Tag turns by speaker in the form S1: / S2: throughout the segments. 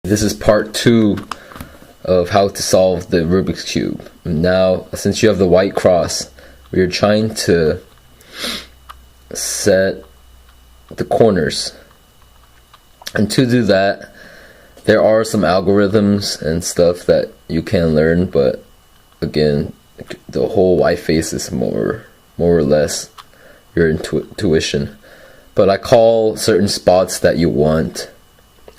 S1: This is part 2 of how to solve the Rubik's Cube. Now, since you have the white cross, we're trying to set the corners. And to do that, there are some algorithms and stuff that you can learn, but again, the whole white face is more or less your intuition. But I call certain spots that you want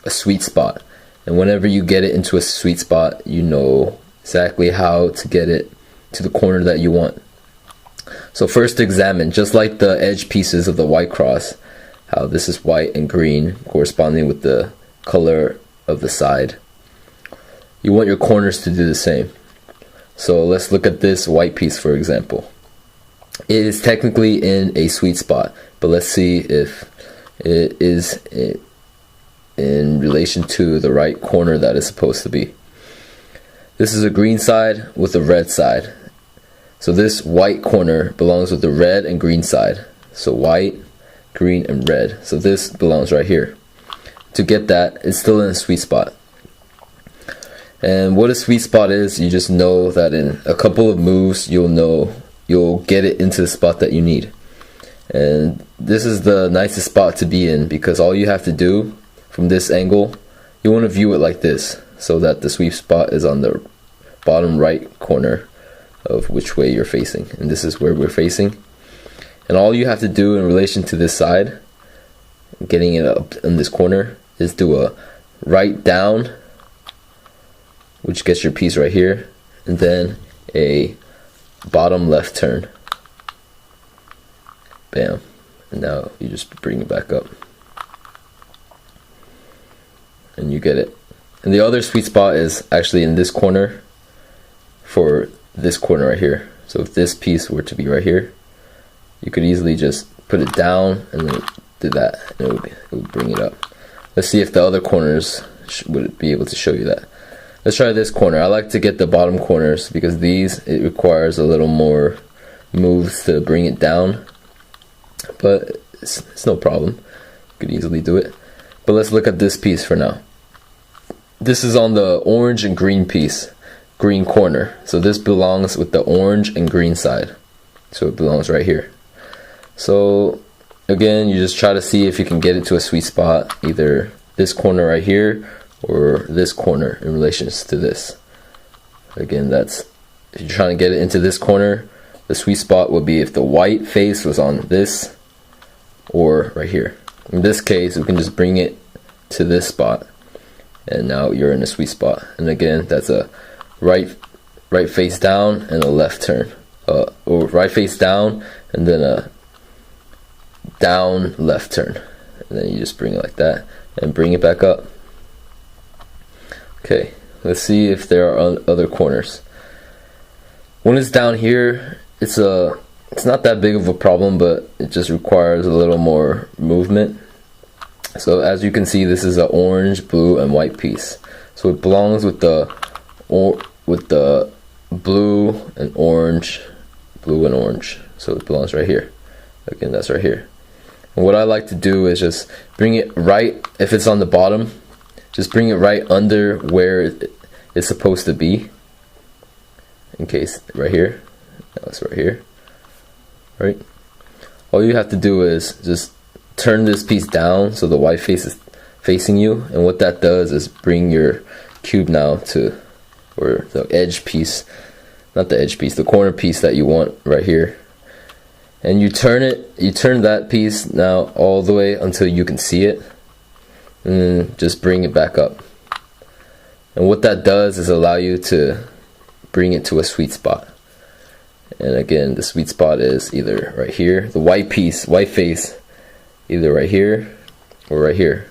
S1: a sweet spot. And whenever you get it into a sweet spot, you know exactly how to get it to the corner that you want. So first examine, just like the edge pieces of the white cross, how this is white and green corresponding with the color of the side. You want your corners to do the same. So let's look at this white piece, for example. It is technically in a sweet spot, but let's see if it is in relation to the right corner that it's supposed to be. This is a green side with a red side. So this white corner belongs with the red and green side. So white, green, and red. So this belongs right here. To get that, it's still in a sweet spot. And what a sweet spot is, you just know that in a couple of moves, you'll get it into the spot that you need. And this is the nicest spot to be in, because all you have to do from this angle, you want to view it like this, so that the sweet spot is on the bottom right corner of which way you're facing. And this is where we're facing. And all you have to do in relation to this side, getting it up in this corner, is do a right down, which gets your piece right here, and then a bottom left turn. Bam. And now you just bring it back up. And you get it. And the other sweet spot is actually in this corner for this corner right here. So if this piece were to be right here, you could easily just put it down and then do that, and it would bring it up. Let's see if the other corners would be able to show you that. Let's try this corner. I like to get the bottom corners because it requires a little more moves to bring it down, but it's no problem. You could easily do it. But let's look at this piece for now. This is on the orange and green piece, green corner. So this belongs with the orange and green side. So it belongs right here. So again, you just try to see if you can get it to a sweet spot, either this corner right here or this corner in relation to this. Again, if you're trying to get it into this corner, the sweet spot would be if the white face was on this or right here. In this case, we can just bring it to this spot, and now you're in a sweet spot. And again, that's a right face down and a left turn, or right face down and then a down left turn, and then you just bring it like that and bring it back up. Okay, let's see if there are other corners. When it's down here, it's not that big of a problem, but it just requires a little more movement. So as you can see, this is an orange, blue, and white piece. So it belongs with the blue and orange, blue and orange. So it belongs right here. Again, that's right here. And what I like to do is just bring it right, if it's on the bottom, just bring it right under where it's supposed to be. In case, right here. That's right here. Right? All you have to do is just turn this piece down so the white face is facing you, and what that does is bring your cube now to, or the edge piece, not the edge piece, the corner piece that you want right here. And you turn that piece now all the way until you can see it, and then just bring it back up. And what that does is allow you to bring it to a sweet spot. And again, the sweet spot is either right here, the white face, either right here or right here.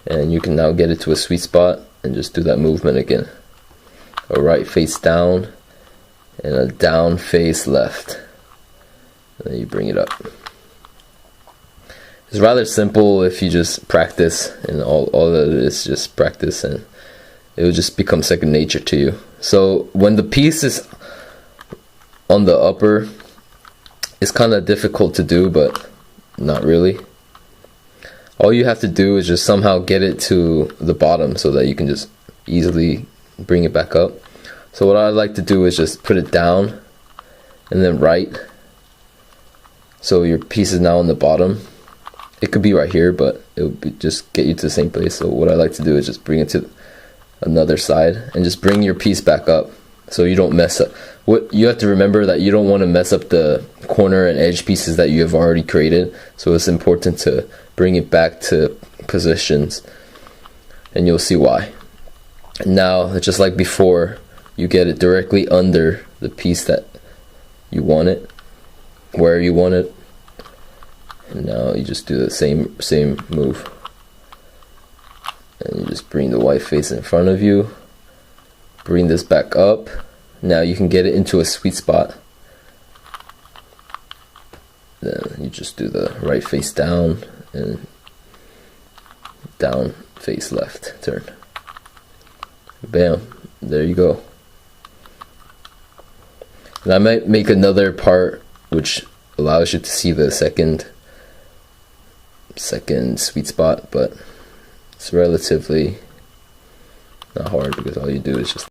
S1: And you can now get it to a sweet spot and just do that movement again. A right face down and a down face left. And then you bring it up. It's rather simple if you just practice, and all that it is just practice, and it will just become second nature to you. So when the piece is on the upper, it's kind of difficult to do, but not really. all you have to do is just somehow get it to the bottom so that you can just easily bring it back up. So what I like to do is just put it down and then right, so your piece is now on the bottom. It could be right here, but it would be just get you to the same place. So what I like to do is just bring it to another side and just bring your piece back up so you don't mess up. What you have to remember that you don't want to mess up the corner and edge pieces that you have already created, so it's important to bring it back to positions, and you'll see why. Now, just like before, you get it directly under the piece that you want it, where you want it, and now you just do the same move, and you just bring the white face in front of you, bring this back up. Now you can get it into a sweet spot. Then you just do the right face down and down face left turn. Bam, there you go. And I might make another part which allows you to see the second sweet spot, but it's relatively not hard because all you do is just